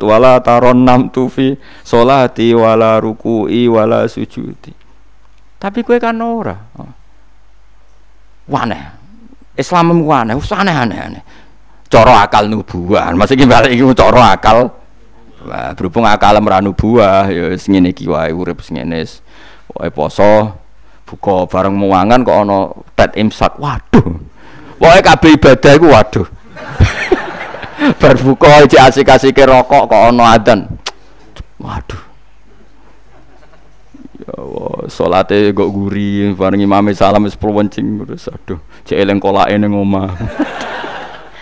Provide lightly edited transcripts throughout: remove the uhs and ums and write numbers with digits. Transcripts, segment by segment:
wala taronnamtu fi sholati wala ruku'i wala sujudi. Tapi kowe kan ora. Waneh. Islam waneh, aneh-aneh. Cara akal nubuah. Maksud iki balik iki cara akal. Wah, berhubung akal ora nubuah ya wis ngene iki wae urip ngene. Wae poso buka bareng muangan kok ana tet imsak. Waduh. Wae kabeh ibadah iku waduh. Bar buka iki asik-asike rokok kok ana adzan. Waduh. Ya Allah, salate kok guri bareng imame salam wis prowencing terus aduh, cek eling kolake ning omah.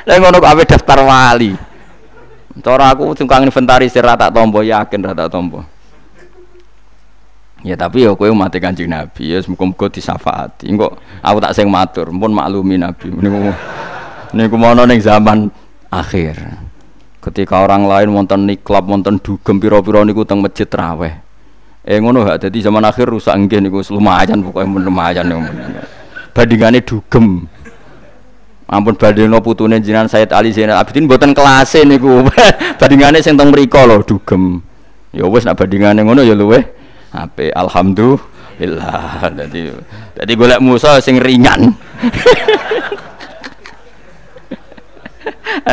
Lah ngono kok ape daftar wali. Cara aku tukang inventarisir ra tak tampa, yakin ra tak tampa. Ya tapi ya kowe umat Kanjeng Nabi ya muga-muga disyafaati. Engko aku tak sing matur, mumpun maklumi Nabi. Niku mono ning zaman akhir. Ketika orang lain wonten niklab, wonten dugem pira-pira niku teng masjid traweh. Ngono gak dadi zaman akhir rusak nggih niku lumayan pokoke lumayan. Bandingane dugem. Ampun badheno putune jenengan Sayyid Ali Zainal Abidin mboten kelase niku. Bandingane sing teng mriko lho dugem. Ya wis nek bandingane ngono ya luweh apik alhamdulillah. Dadi golek musa sing ringan.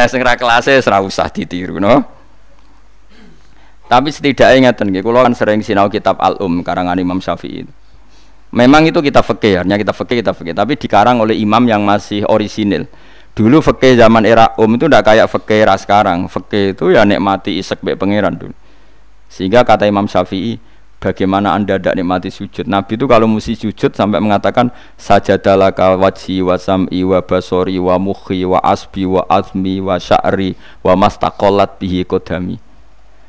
Sing ra kelase ora usah ditiru no. Tapi setidaknya ngeten nggih kula kan sering sinau kitab karangan Imam Syafi'i. Memang itu kitab fikih, hanya kitab fikih, tapi dikarang oleh imam yang masih orisinil. Dulu fikih zaman era itu ndak kayak fikih era sekarang. Fikih itu ya nikmati isek mbek pangeran dulu. Sehingga kata Imam Syafi'i, bagaimana Anda tidak nikmati sujud? Nabi itu kalau mesti sujud sampai mengatakan sajadalaka wajhi wa sam'i wa basori wa mukhi wa asbi wa azmi wa sya'ri wa mastaqallat bihi qadami.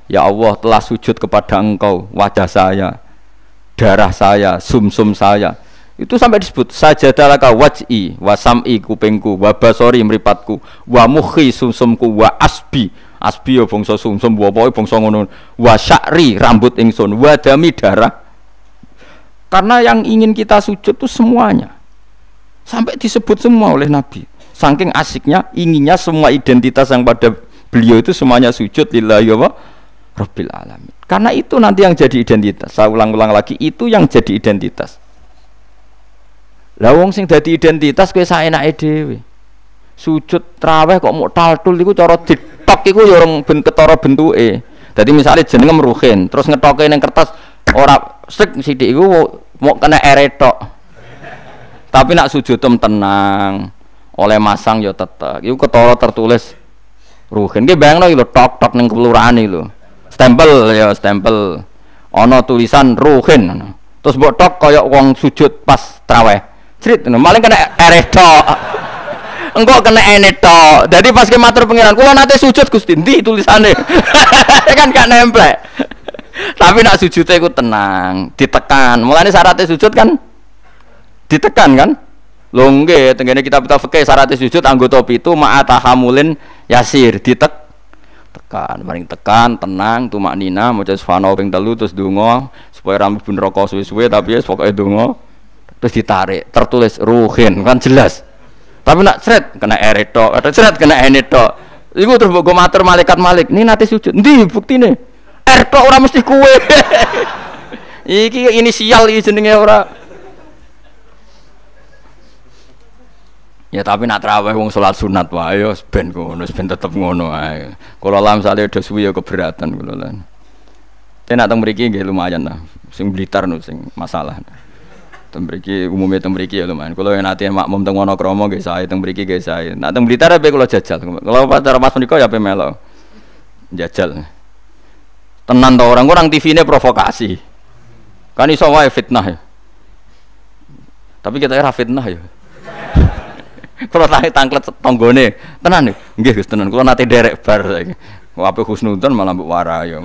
Ya Allah, telah sujud kepada Engkau wajah saya, darah saya, sumsum saya. Itu sampai disebut sajadalaka wajhi wa sam'i kupingku wa basori mripatku wa mukhi sumsumku wa asbi ya bangsa sumsum wa pokoke bangsa ngono wa sya'ri rambut ingsun wa dami darah. Karena yang ingin kita sujud itu semuanya. Sampai disebut semua oleh Nabi. Saking asiknya inginnya semua identitas yang pada beliau itu semuanya sujud lillahi wa Rabbil alamin. Karena itu nanti yang jadi identitas. Saya ulang-ulang lagi, itu yang jadi identitas. Lah wong sing dadi identitas kowe saenake dhewe. Sujud traweh kok mok taltul iku cara ditok iku ya ora ben ketara bentuke. Dadi misale jenenge Ruhin, terus ngetoke ning kertas ora sik sithik iku mok kena ere tok. Tapi nak sujud tenang, oleh masang ya tetek. Iku ketara tertulis Ruhin. Ki bayangno iki lho tok-tok ning kelurahan iki lho. Stempel ana tulisan Ruhin terus mbok tok kaya wong sujud pas traweh crit maling kena eretok engko kena enetok. Jadi pas ke matur pengiran kula nate sujud Gusti ndi tulisane kan gak nempel. Tapi nak sujude iku tenang ditekan. Mulane syaratnya sujud kan ditekan kan lho nggih tengene kitab-kitab fikih syaratnya sujud anggota 7 ma'atahamulin yasir tekan, paling tekan, tenang, tumak nina, maca subhanallah ping 3 terus donga supaya rambut ben rokok suwe-suwe tapi ya pokoke donga terus ditarik, tertulis Ruhin kan jelas. Tapi nak sret kena eretok, atau sret kena enetok. Iku terus mbok matur malaikat Malik, "Ini nate sujud." Ndi buktine? Eretok ora mesti kuwe. Iki inisial iki jenenge ora. Ya tapi nak traweh wong salat sunat wae ya ben ngono, ben tetep ngono ae. Kula lam sale do suwi ya keberatan kula lan. Ten nak teng mriki nggih lumayan lah. Sing Blitar no sing masalah. Teng mriki umume teng mriki ya lumayan. Kula yen ate makmum teng Wonokromo nggih sae, teng mriki nggih sae. Nak teng Blitar ape kula jajal. Kalau pas menika ya ape melo. Jajal. Tenan to orang TV-ne provokasi. Kan iso wae fitnah ya. Tapi kita ora fitnah ya. Kalau tangklet tonggone tenan nggih Gus tenan kula nate derek bar saiki. Wape husnudzon malah mbok warai ya.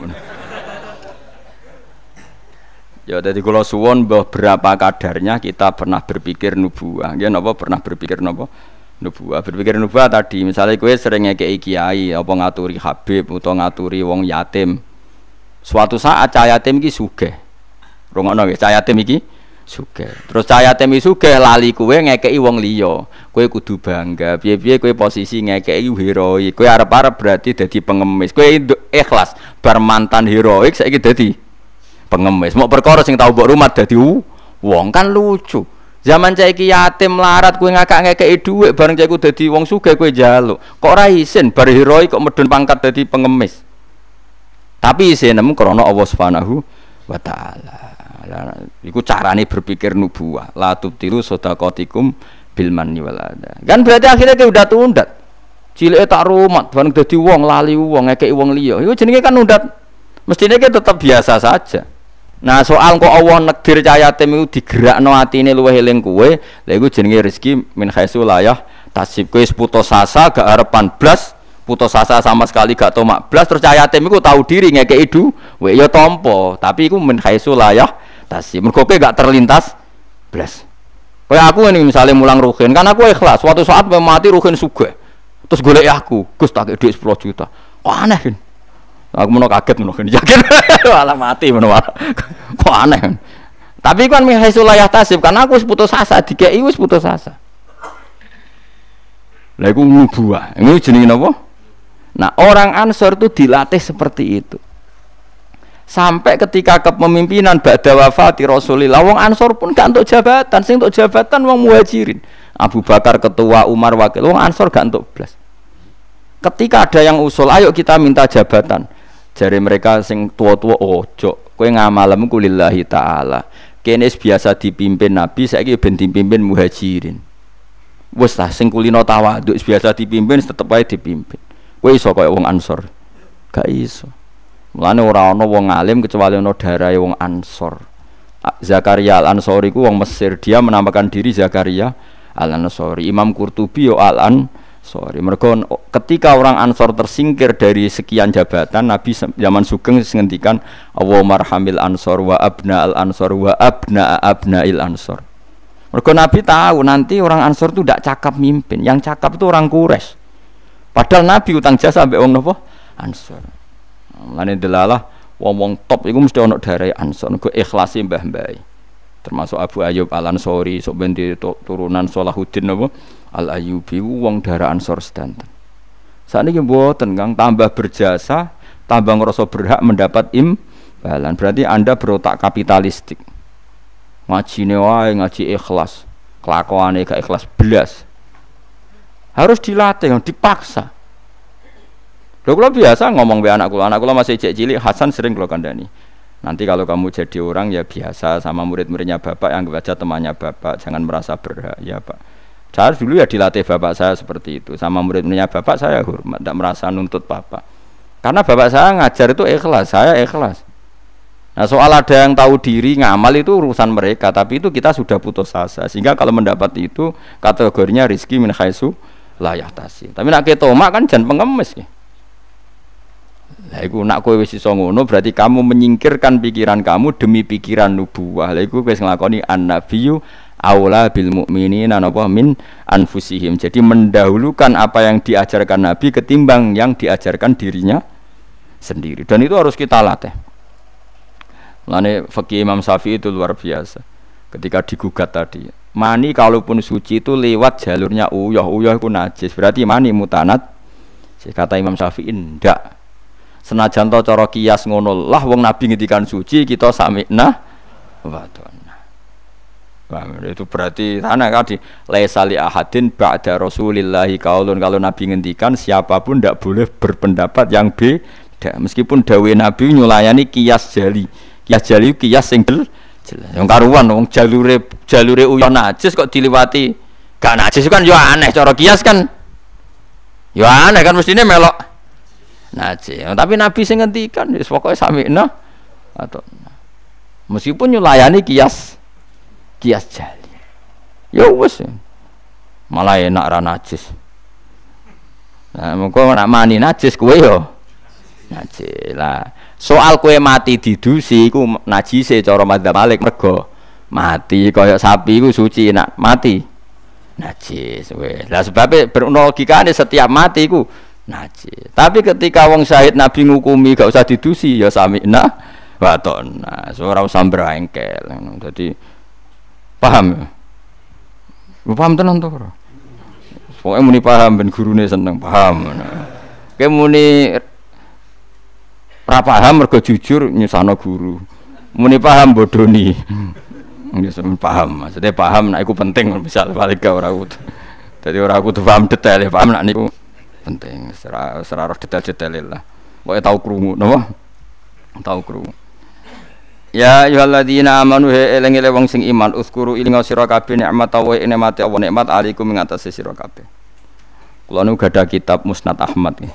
Ya dadi kula suwun beberapa kadarnya kita pernah berpikir nubuwah. Nggih napa pernah berpikir napa nubuwah. Berpikir nubuwah tadi misalnya kowe sering ngekeki kiai apa ngaturi habib utawa ngaturi wong yatim. Suatu saat cah yatim iki sugih. Rungokno nggih cah yatim iki sugih. Terus cah yatim iki sugih lali kowe ngekeki wong liya. Kowe kudu bangga. Piye-piye kowe posisi ngekeki heroik. Kowe arep-arep berarti dadi pengemis. Kowe ikhlas bar mantan heroik saiki dadi pengemis. Mau perkara sing tau mbok rumat dadi wong kan lucu. Zaman saiki yatim melarat kowe ngekeki dhuwit bareng cah iku dadi wong sugih kowe njaluk. Kok ora isin bar heroik kok medun pangkat dadi pengemis. Tapi isin nemu krana Allah Subhanahu wa taala. Iku carane berpikir nubuwah. La tubtilu shadaqatikum bil manni wal adha. Kan berarti akhirnya dia udah tundat. Cileke tak rumat, bareng dadi wong lali wong ngekeki wong liya. Iku jenenge kan undat. Mestine ki tetep biasa saja. Nah, soal kok Allah nekdir cah yatim iku digerakno atine luwih eling kowe, lha iku jenenge rezeki min khaisu layah tasib. Kowe putus asa gak arepan blas, putus asa sama sekali gak tomak blas, terus cah yatim iku tahu diri ngekeki duwe ya tampa, tapi iku min khaisu layah tasib. Mergo kowe gak terlintas blas. Kayak aku ini misalnya mulang Ruhin, kan aku ikhlas. Suatu saat mati Ruhin sugih, terus golek aku, Gus tak duit 10 juta. Kok aneh kan? Aku mau kaget mau kan, yakin malah mati mau kok aneh kan? Tapi kan mihaisul layah tasib, karena aku putus asa, dikei wis putus asa. Lah iku nubuwah, ini jenenge napa? Nah orang Ansor itu dilatih seperti itu. Sampai ketika kepemimpinan ba'da wafati Rasulillah, wong Ansor pun gak untuk jabatan, sing untuk jabatan wong Muhajirin. Abu Bakar ketua, Umar wakil, wong Ansor gak untuk blas. Ketika ada yang usul, ayo kita minta jabatan. Jari mereka sing tua-tua, ojo, kowe ngamalem ku lillahi ta'ala. Kene biasa dipimpin Nabi, saiki ben dipimpin Muhajirin. Wes lah sing kulino tawadhu biasa dipimpin tetep ae dipimpin. Kowe iso kaya wong Ansor. Gak iso. Mulane ora ana wong alim kecuali ana darahe wong Ansor. Zakaria Al-Ansori ku wong Mesir, dia menamakan diri Zakaria Al-Ansori. Imam Qurtubi yo Al-Ansori. Mergo ketika orang Ansor tersingkir dari sekian jabatan, Nabi zaman sugeng ngendikan Allahumma arhamil Ansor wa abna al-Ansor wa abna abnail Ansor. Mergo Nabi tahu nanti orang Ansor itu tidak cakap mimpin, yang cakap itu orang Quraisy. Padahal Nabi utang jasa sampai wong napa? Ansor. Mulane delalah wong-wong top iku mesti ana darai Ansor, nggo ikhlasi mbah-mbah. Termasuk Abu Ayyub Al-Ansori, sok ben turunan Salahuddin napa? Al-Ayyubi wong darah Ansor sedanten. Sakniki mboten Kang, tambah berjasa, tambah ngrasa berhak mendapat imbalan. Berarti Anda berotak kapitalistik. Ngajine wae ngaji ikhlas, kelakuane gak ikhlas blas. Harus dilatih, dipaksa. Lho kula biasa ngomong be anak kula masih cilik, Hasan sering kula kandhani. Nanti kalau kamu jadi orang ya biasa sama murid-muridnya Bapak, yang baca temannya Bapak, jangan merasa berhak ya Pak. Saya dulu ya dilatih Bapak saya seperti itu, sama murid-muridnya Bapak saya hormat, tidak merasa nuntut Bapak. Karena Bapak saya ngajar itu ikhlas, saya ikhlas. Nah soal ada yang tahu diri ngamal itu urusan mereka, tapi itu kita sudah putus asa. Sehingga kalau mendapat itu kategorinya rizki min khaisu la yahtasi. Tapi nak ketomak kan jan pengemis ya. Lah iku nak kowe wis iso ngono berarti kamu menyingkirkan pikiran kamu demi pikiran nubuwah. Lah iku wis nglakoni an-nabiyyu aula bil mukminina napa min anfusihim. Jadi mendahulukan apa yang diajarkan Nabi ketimbang yang diajarkan dirinya sendiri. Dan itu harus kita latih. Mulane fikih Imam Syafi'i itu luar biasa. Ketika digugat tadi, mani kalaupun suci itu lewat jalurnya uyah itu najis. Berarti mani mutanat. Kata Imam Syafi'i ndak. Senajan to cara kias ngono lah wong Nabi ngendikan suci kita sami'na wa ta'na. Wah, itu berarti ana kadi laisa li ahadin ba'da Rasulillahi qaulun, kalau Nabi ngendikan siapapun ndak boleh berpendapat yang beda. Meskipun dawuh Nabi nyulayani kias jali. Kias jali kias sing jelas. Yang karuan wong jalure uyah najis kok diliwati gak najis kan yo aneh cara kias kan. Yo aneh kan mestine melok najis. Tapi Nabi sing ngendikan wis pokoke sami'na atau meskipun nyulayani kias jali. Ya wis. Malah enak ra najis. Nah, mengko nak mani najis kowe yo najis. Lah, soal kowe mati didusi iku najise cara madzhab Malik mergo mati kaya sapi iku suci, nak mati najis weh. Lah sebabe berlogikane setiap mati iku najis. Tapi ketika wong syahid Nabi ngukumi gak usah didusi ya sami'na wa ta'na. Ora usah brengkel. Dadi paham ya? Lu paham tenan to ora? Pokoknya muni paham ben gurune seneng paham. Kayak muni ra paham mergo jujur nyusahno guru. Muni paham bodoni. Nggih paham, maksudnya paham nek iku penting misal balik ke ora kudu. Dadi ora kudu paham detail, paham nek niku penting. Secara roh detail-detail lah. Pokoke tau krungu napa? Tau krungu. Ya ayyuhalladzina amanu eling-eling wong sing iman uskuru ilinga sira kabeh nikmat wa nikmate Allah nikmat alaikum ing atase sira kabeh. Kula nu gadah kitab Musnad Ahmad nggih.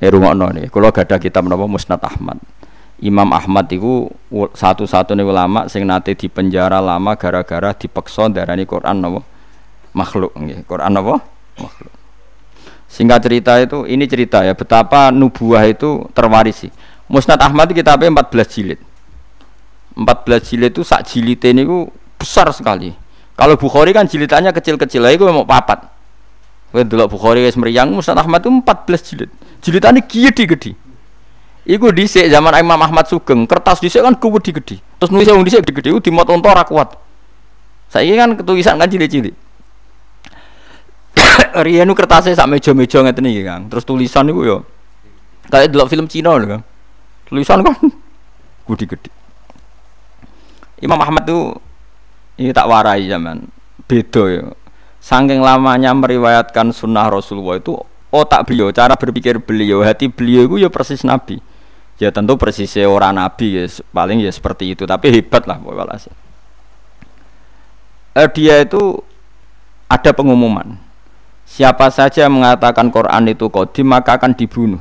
Rungokno niki, kula gadah kitab napa Musnad Ahmad. Imam Ahmad iku satu-satunya ulama sing nate dipenjara lama gara-gara dipeksa darani Quran napa makhluk nggih. Quran napa makhluk. Singkat cerita itu ini cerita ya betapa nubuah itu terwarisi. Musnad Ahmad itu kitabnya 14 jilid. 14 jilid itu sak jilite niku besar sekali. Kalau Bukhari kan jilidannya kecil-kecil, lha iku mau papat. Kowe ndelok Bukhari wis mriyang, Musnad Ahmad itu 14 jilid. Jilidane gede-gede. Iku dhisik zaman Imam Ahmad Sugeng, kertas dhisik kan gede-gede. Terus nulis wong dhisik gede-gede iku dimot onto ora kuat. Saiki kan tulisan kan cilik-cilik. Riyen kertasnya sak meja-meja ngeten iki, Kang. Terus tulisan niku yo kayak delok film Cina lho, Kang. Tulisan kan gede-gede. Imam Ahmad tuh ini tak warai zaman beda ya. Saking lamanya meriwayatkan sunnah Rasulullah itu otak beliau, cara berpikir beliau, hati beliau itu ya persis Nabi. Ya tentu persisnya orang Nabi ya paling ya seperti itu, tapi hebat lah walhasil. Dia itu ada pengumuman. Siapa saja yang mengatakan Quran itu qadim maka akan dibunuh.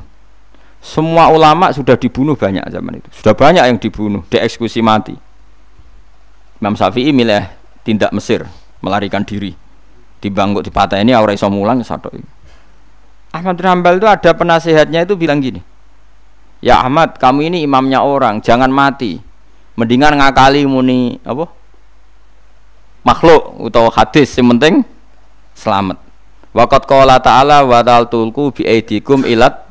Semua ulama sudah dibunuh banyak zaman itu. Sudah banyak yang dibunuh, dieksekusi mati. Imam Syafi'i milih tindak Mesir, melarikan diri. Dibangkut dipateni ora iso mulang satok. Ahmad bin Hanbal itu ada penasehatnya itu bilang gini. Ya Ahmad, kamu ini imamnya orang, jangan mati. Mendingan ngakali muni apa? Makhluk atau hadis, yang penting selamat. Waqat qala ta'ala wa ta'altulku bi aidikum ilat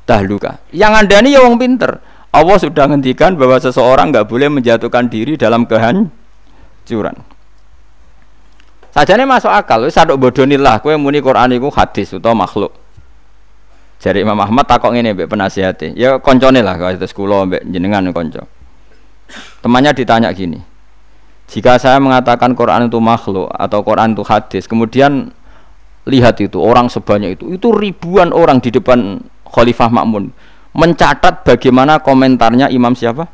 tahluka. Yang andani ya wong pinter. Allah sudah ngendikan bahwa seseorang enggak boleh menjatuhkan diri dalam kehancuran. Sajane masuk akal, wis sadok bodonilah kowe muni Quran iku hadis utawa makhluk. Jare Imam Ahmad takok ngene mbek penasihate. Ya koncone lah kados kula mbek jenengan kanca. Temannya ditanya gini. Jika saya mengatakan Quran itu makhluk atau Quran itu hadis, kemudian lihat itu orang sebanyak itu ribuan orang di depan Khalifah Ma'mun mencatat bagaimana komentarnya Imam siapa?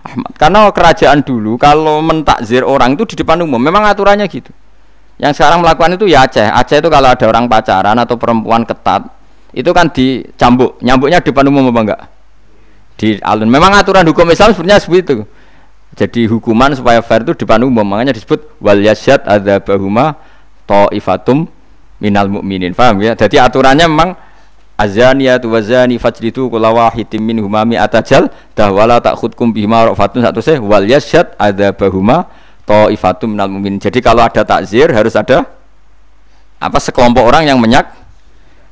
Ahmad. Karena kerajaan dulu kalau mentakzir orang itu di depan umum, memang aturannya gitu. Yang sekarang melakukan itu ya Aceh. Aceh itu kalau ada orang pacaran atau perempuan ketat, itu kan dicambuk, nyambuknya di depan umum apa enggak? Di alun. Memang aturan hukum Islam sebenarnya seperti itu. Jadi hukuman supaya fair itu di depan umum, makanya disebut wal yasyad adzabahuma ta'ifatum minal mu'minin. Paham ya? Jadi aturannya memang azaniyatu wazani fajlidu kulla wahidin minhuma mi'ata jaldah wala ta'khudkum bihima rafatun satu seh wal yasyad adzabahuma ta'ifatum minal mu'minin. Jadi kalau ada takzir harus ada apa sekelompok orang yang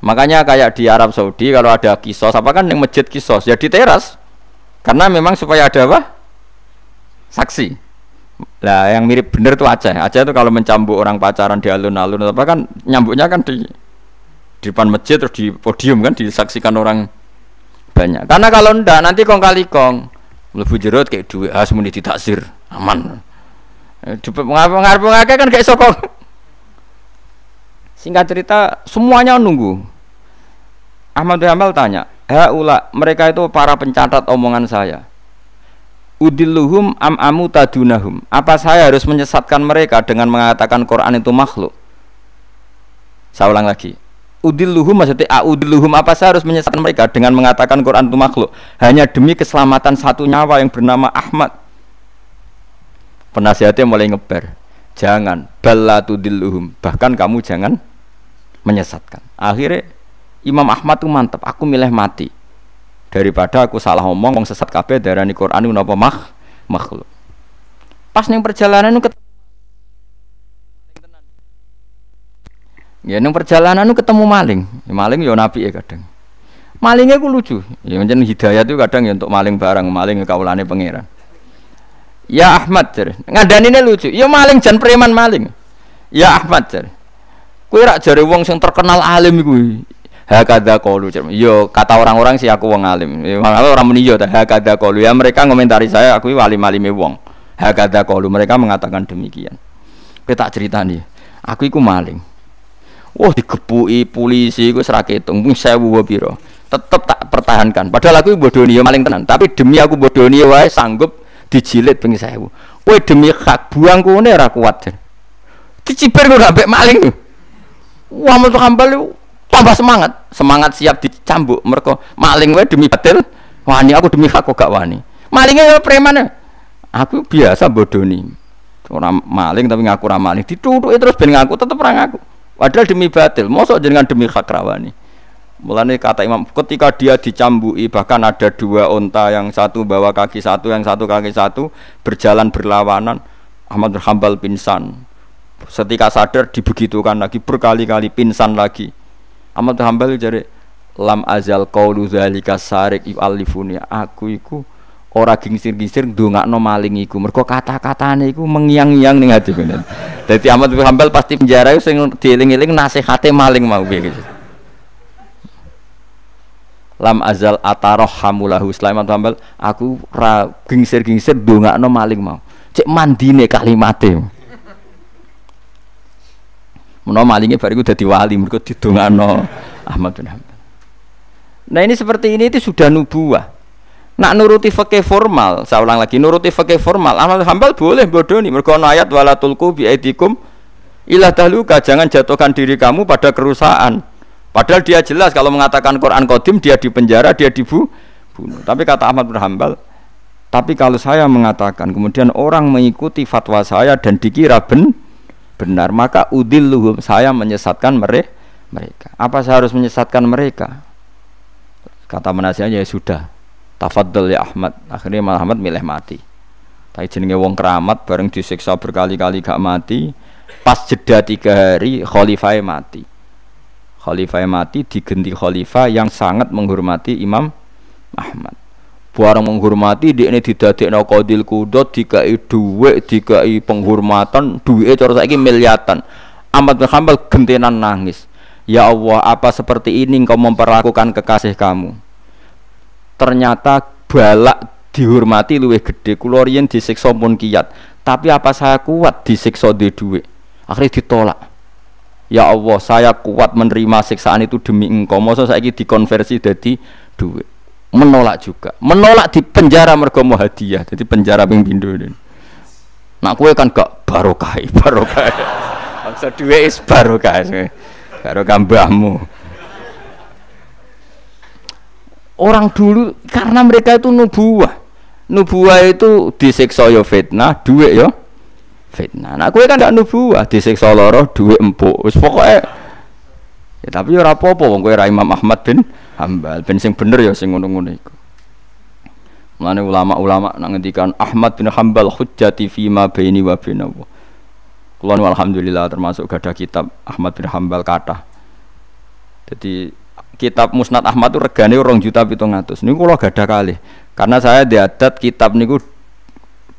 makanya kayak di Arab Saudi kalau ada kisos apa kan yang masjid kisos ya di teras karena memang supaya ada apa saksi. Lah yang mirip bener tuh Aceh. Aceh itu kalau mencambuk orang pacaran di alun-alun apa kan nyambuknya kan di depan masjid terus di podium kan disaksikan orang banyak. Karena kalau ndak nanti kong kali kong mlebu jero kayak duit muni ditaksir aman. Ngarep-ngarep kan kayak sokong. Singkat cerita semuanya nunggu. Ahmad bin Hanbal tanya, mereka itu para pencatat omongan saya. Udilluhum am amu tadunahum. Apa saya harus menyesatkan mereka dengan mengatakan Quran itu makhluk? Saya ulang lagi. Udilluhum maksudnya udilluhum, apa saya harus menyesatkan mereka dengan mengatakan Quran itu makhluk hanya demi keselamatan satu nyawa yang bernama Ahmad? Penasihatnya mulai ngeber. Jangan balla tudilluhum. Bahkan kamu jangan menyesatkan. Akhirnya Imam Ahmad itu mantap, aku milih mati daripada aku salah ngomong wong sesat kabeh darani Quran itu napa makhluk. Pas ning perjalanan itu ketemu maling. Ya, maling ya nabi ya kadang. Malingnya ku lucu. Ya pancen hidayah itu kadang ya untuk maling barang, maling kaulane pangeran. Ya Ahmad jar. Ngadanine lucu. Ya maling jan preman maling. Ya Ahmad jar. Kowe rak jare wong sing terkenal alim iku. Hakadha qalu. Yo kata orang-orang sih aku wong alim. Malah orang muni yo hakadha qalu. Ya mereka ngomentari saya aku alim-alime wong. Hakadha qalu mereka mengatakan demikian. Kowe tak critani. Aku iku maling. Wah digepuki polisi iku ora ketung. Mung 1000 pira. Tetep tak pertahankan. Padahal aku bodoni yo maling tenan. Tapi demi aku bodoni wae sanggup dijilid ping 1000. Kowe demi hak buang kene ora kuat. Dicibir kok ambek maling. Wah Ahmad bin Hanbal tambah semangat siap dicambuk mereka maling wae demi batil wani aku demi hak kok gak wani malingnya preman aku biasa bodoni orang maling tapi ngaku ra maling ditutuki terus ben ngaku tetep ra ngaku padahal demi batil mosok jenengan demi hak rawani mulane kata Imam ketika dia dicambuki bahkan ada 2 unta yang satu bawa kaki satu yang satu kaki satu berjalan berlawanan Ahmad bin Hanbal pingsan setika sadar dibegitukan lagi berkali-kali pingsan lagi Ahmad bin Hanbal jare lam azal qaulu zalika sarik yu'allifuni aku iku ora gingsir-gingsir ndongakno maling iku mergo kata-katane iku mengiang-iang ning ati bener. Dadi Ahmad bin Hanbal pasti penjara iku sing dieling-eling nasihate maling mau piye gitu. Lam azal atarhamulahu Sulaiman bin Hanbal aku ora gingsir-gingsir ndongakno maling mau. Cek mandine kalimate. Menawa malingnya bariku dadi wali mergo didongakno Ahmad bin Hanbal. Nah ini seperti ini itu sudah nubuwah. Nak nuruti fikih formal, saya ulang lagi nuruti fikih formal. Ahmad bin Hanbal boleh bodoni mergo ana ayat wala tulqu bi aidikum ila tahluka jangan jatuhkan diri kamu pada kerusakan. Padahal dia jelas kalau mengatakan Quran Qadim dia dipenjara, dia dibunuh. Tapi kata Ahmad bin Hanbal, tapi kalau saya mengatakan kemudian orang mengikuti fatwa saya dan dikira benar maka udilluhum saya menyesatkan mereka. Apa saya harus menyesatkan mereka? Kata penasihatnya ya sudah. Tafadhol ya Ahmad. Akhirnya Ahmad milih mati. Tapi jenenge wong keramat bareng disiksa berkali-kali gak mati. Pas jeda 3 hari khalifah mati. Khalifah mati diganti khalifah yang sangat menghormati Imam Ahmad. Barang menghormati dekne didadekno qadil qudot dikai dhuwit dikai penghormatan duwike cara saiki miliatan. Ahmad bin Hanbal gentenan nangis. Ya Allah, apa seperti ini engkau memperlakukan kekasih kamu? Ternyata balak dihormati luwih gede. Kula riyen disiksa pun kiyat, tapi apa saya kuat disiksa di dhuwit? Akhirnya ditolak. Ya Allah, saya kuat menerima siksaan itu demi engkau. Masa saiki dikonversi jadi dhuwit? Menolak juga, menolak di penjara mergo mau hadiah, jadi penjara ping pindho. Nak kowe kan gak barokah. Maksud duwe is barokah. Barokah mbahmu. Orang dulu karena mereka itu nubuwah. Nubuwah itu disiksa yo fitnah, duit yo fitnah. Nah kowe kan gak nubuwah, disiksa lara, duit empuk. Wis pokoke ya tapi ora apa-apa wong kowe ra Imam Ahmad bin Hanbal ben sing bener ya sing ngono-ngono iku. Mulane ulama-ulama nak ngendikan Ahmad bin Hanbal hujjati fi ma baini wa bainahu. Kula alhamdulillah termasuk gadah kitab Ahmad bin Hanbal kathah. Jadi kitab Musnad Ahmad itu regane 2.700.000. Niku kula gadah kalih. Karena saya diadat kitab niku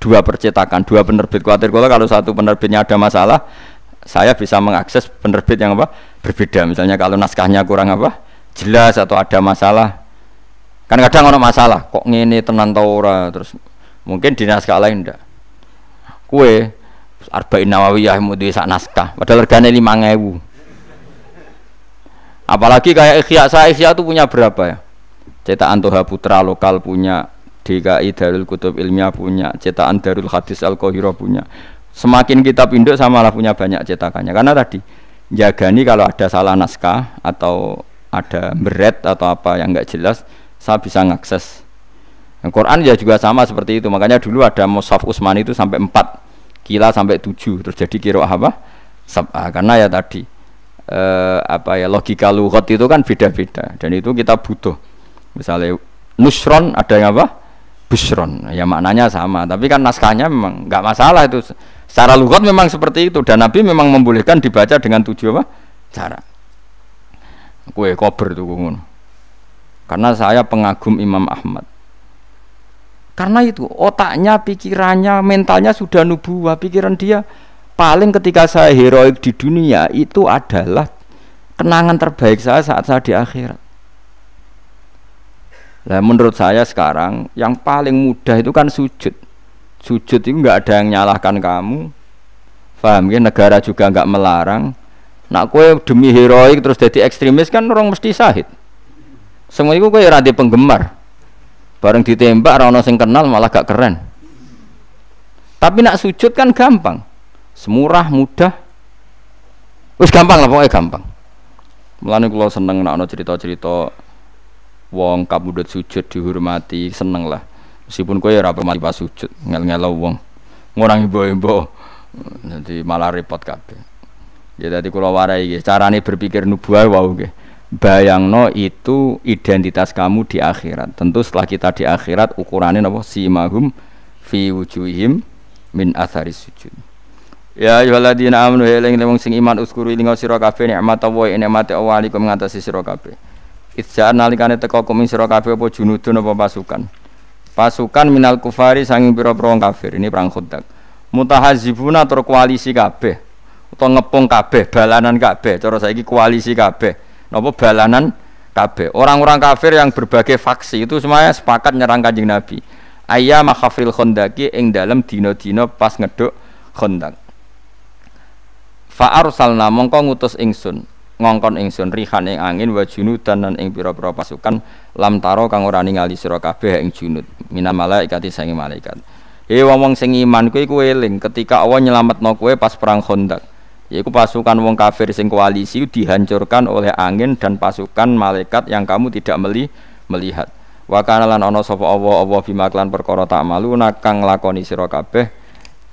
2 percetakan, 2 penerbit. Kuwatir kula kalau satu penerbitnya ada masalah, saya bisa mengakses penerbit yang apa? Berbeda. Misalnya kalau naskahnya kurang apa? Jelas atau ada masalah. Kan kadang orang masalah, kok ngene tenan ta ora, terus mungkin di naskah lain ndak. Kue Arba'in Nawawiyah mudi sak naskah, padahal regane 5.000. Apalagi kayak Ihya itu punya berapa ya? Cetakan Toha Putra lokal punya, DKI Darul Kutub Ilmiah punya, cetakan Darul Hadis Al-Qahirah punya. Semakin kitab induk samalah punya banyak cetakannya. Karena tadi jagani kalau ada salah naskah atau ada beret atau apa yang enggak jelas, saya bisa mengakses. Yang Quran ya juga sama seperti itu. Makanya dulu ada Mushaf Utsmani itu sampai 4, Kila sampai 7, terus jadi qiraah apa? Sab'ah. Karena ya tadi logika lughat itu kan beda-beda dan itu kita butuh. Misalnya nusron ada yang apa? Busron. Ya maknanya sama, tapi kan naskahnya memang enggak masalah itu. Secara lughat memang seperti itu dan Nabi memang membolehkan dibaca dengan 7 apa? Cara. Kue kober tuh ngono. Karena saya pengagum Imam Ahmad. Karena itu otaknya, pikirannya, mentalnya sudah nubuwah. Pikiran dia paling ketika saya heroik di dunia itu adalah kenangan terbaik saya saat saya di akhirat. Nah, menurut saya sekarang yang paling mudah itu kan sujud. Sujud itu nggak ada yang nyalahkan kamu, paham ya? Negara juga nggak melarang. Nak kue demi heroik terus jadi ekstremis kan orang mesti sahid. Semua itu kue rada penggemar. Bareng ditembak orang sing kenal malah gak keren. Tapi nak sujud kan gampang, semurah mudah. Wis gampang lah pokoknya gampang. Mulane kula seneng nek ana cerita-cerita wong kabudut sujud dihormati, seneng lah. Meskipun kowe ora pernah pas sujud, ngel-ngelo wong. Ngurang ibo-ibo. Nanti malah repot kabeh. Ya dadi kula warai nggih, carane berpikir nubuah wau nggih. Bayangno itu identitas kamu di akhirat. Tentu setelah kita di akhirat ukurannya napa? Simahum fi wujuhihim min atharis sujud. Ya ayyuhalladzina amanu eling wong sing iman uskuru ing sira kabeh nikmat Allah nikmate Allah alikum ngatasi sira kabeh. Idza nalikane teka kum sira kabeh apa junudun apa pasukan. Pasukan minal kufari sanging pira-pira wong kafir. Ini perang Khandaq. Mutahazibuna tur koalisi kabeh. Utawa ngepung kabeh, balanan kabeh. Cara saiki koalisi kabeh. Napa balanan kabeh. Orang-orang kafir yang berbagai faksi itu semuanya sepakat nyerang Kanjeng Nabi. Ayyama khafril Khandaqi ing dalem dina-dina pas ngeduk Khandaq. Fa arsalna mongko ngutus ingsun ngongkon ingsun rihan ing angin wa junudan lan ing pira-pira pasukan lam taro kang ora ningali sira kabeh ing junud minal malaikati sange malaikat. Wong sing iman kuwi kowe eling ketika Allah nyelametno kowe pas perang Khandaq. Yaitu pasukan wong kafir sing koalisi dihancurkan oleh angin dan pasukan malaikat yang kamu tidak melihat. Wa kana lan ana sapa Allah bima klan perkara tak maluna kang lakoni sira kabeh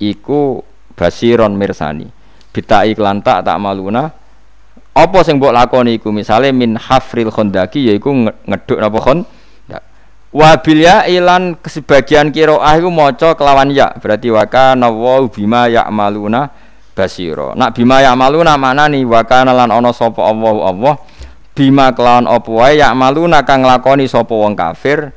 iku basiron mirsani. Bitai klan tak maluna apa sing mbok lakoni iku misale min hafril Khandaqi yaiku ngeduk napa Khandaq. Wa bil ya ilan sebagian qiraah iku maca kelawan ya berarti wa kana wa bima ya'maluna basira. Nak bima ya'maluna maknani wa kana lan ana sapa Allah bima kelawan apa wae ya'maluna kang nglakoni sapa wong kafir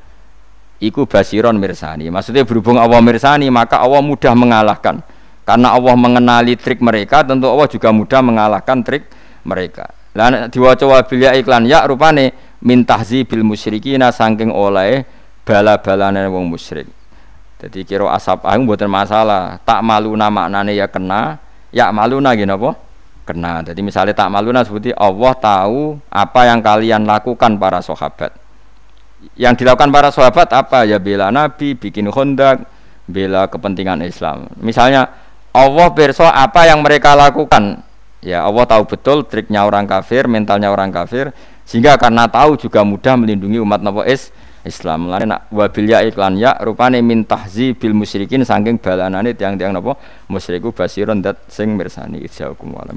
iku basiron mirsani. Maksudnya berhubung Allah mirsani maka Allah mudah mengalahkan. Karena Allah mengenali trik mereka, tentu Allah juga mudah mengalahkan trik mereka. Lah diwaca wabil ya iklan ya rupane min tahzibil musyrikina saking oleh bala-balane wong musyrik. Jadi kira asap aing mboten masalah. Tak maluna maknane ya kena, ya maluna nggih napa? Kena. Jadi misalnya tak maluna seperti Allah tahu apa yang kalian lakukan para sahabat. Yang dilakukan para sahabat apa? Ya bela Nabi, bikin Khandaq, bela kepentingan Islam. Misalnya Allah pirsa apa yang mereka lakukan. Ya Allah tahu betul triknya orang kafir, mentalnya orang kafir, sehingga karena tahu juga mudah melindungi umat napa Islam. Lan nak wabil ya iklan ya rupane min tahzibil musyrikin saking balanane tiang-tiang napa musyriku basiron dat sing mirsani. Jazakumullah.